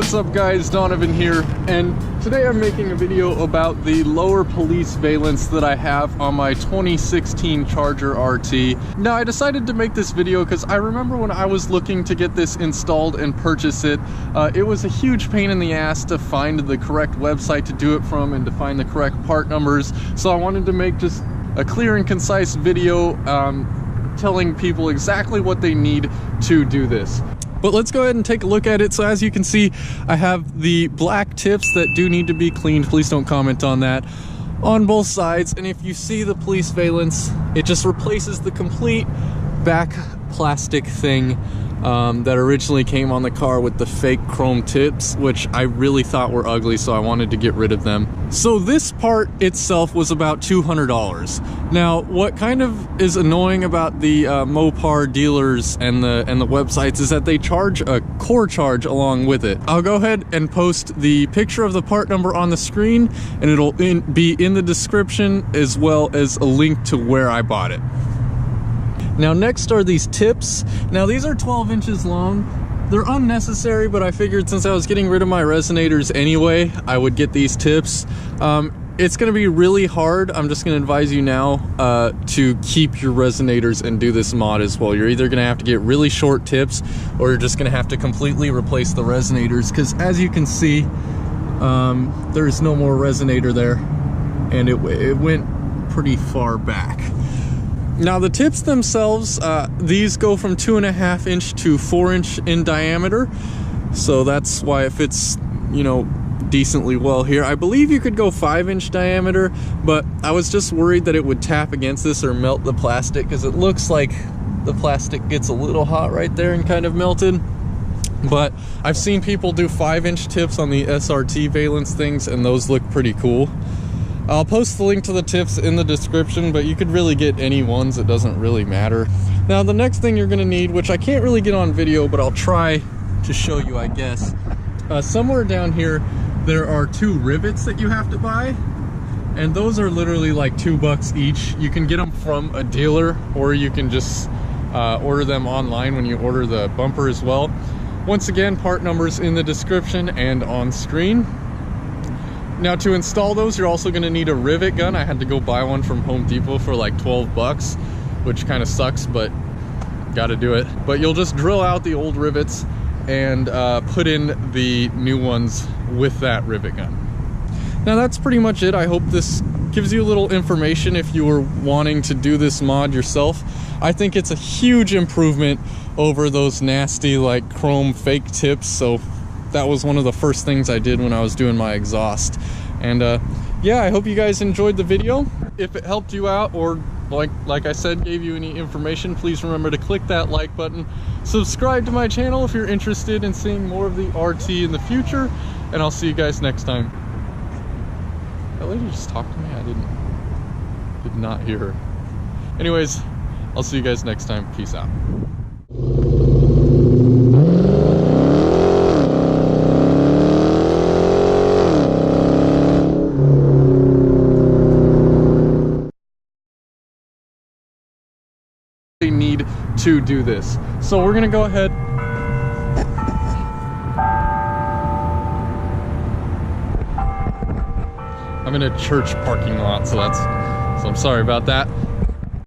What's up guys, Donovan here, and today I'm making a video about the lower police valance that I have on my 2016 Charger RT. Now I decided to make this video because I remember when I was looking to get this installed and purchase it, it was a huge pain in the ass to find the correct website to do it from and to find the correct part numbers. So I wanted to make just a clear and concise video telling people exactly what they need to do this. But let's go ahead and take a look at it. So as you can see, I have the black tips that do need to be cleaned. Please don't comment on that, on both sides. And if you see the police valance, it just replaces the complete back plastic thing that originally came on the car with the fake chrome tips, which I really thought were ugly, so I wanted to get rid of them. So this part itself was about $200. Now, what kind of is annoying about the Mopar dealers and the websites is that they charge a core charge along with it. I'll go ahead and post the picture of the part number on the screen, and it'll be in the description as well as a link to where I bought it. Now next are these tips. Now these are 12 inches long. They're unnecessary, but I figured since I was getting rid of my resonators anyway, I would get these tips. It's gonna be really hard. I'm just gonna advise you now to keep your resonators and do this mod as well. You're either gonna have to get really short tips or you're just gonna have to completely replace the resonators, because as you can see, there's no more resonator there, and it went pretty far back. Now the tips themselves, these go from 2.5 inch to 4 inch in diameter, so that's why it fits, you know, decently well here. I believe you could go 5 inch diameter, but I was just worried that it would tap against this or melt the plastic, because it looks like the plastic gets a little hot right there and kind of melted. But I've seen people do 5 inch tips on the SRT valance things, and those look pretty cool. I'll post the link to the tips in the description, but you could really get any ones, it doesn't really matter. Now the next thing you're gonna need, which I can't really get on video, but I'll try to show you, I guess. Somewhere down here, there are 2 rivets that you have to buy, and those are literally like $2 each. You can get them from a dealer, or you can just order them online when you order the bumper as well. Once again, part numbers in the description and on screen. Now to install those, you're also going to need a rivet gun. I had to go buy one from Home Depot for like 12 bucks, which kind of sucks, but gotta do it. But you'll just drill out the old rivets and put in the new ones with that rivet gun. Now that's pretty much it. I hope this gives you a little information if you were wanting to do this mod yourself. I think it's a huge improvement over those nasty like chrome fake tips, so that was one of the first things I did when I was doing my exhaust. And yeah, I hope you guys enjoyed the video. If it helped you out, or like I said, gave you any information, please remember to click that like button. Subscribe to my channel if you're interested in seeing more of the RT in the future, and I'll see you guys next time. That lady just talked to me? I did not hear her. Anyways, I'll see you guys next time. Peace out. Need to do this, so we're gonna go ahead. I'm in a church parking lot, so I'm sorry about that.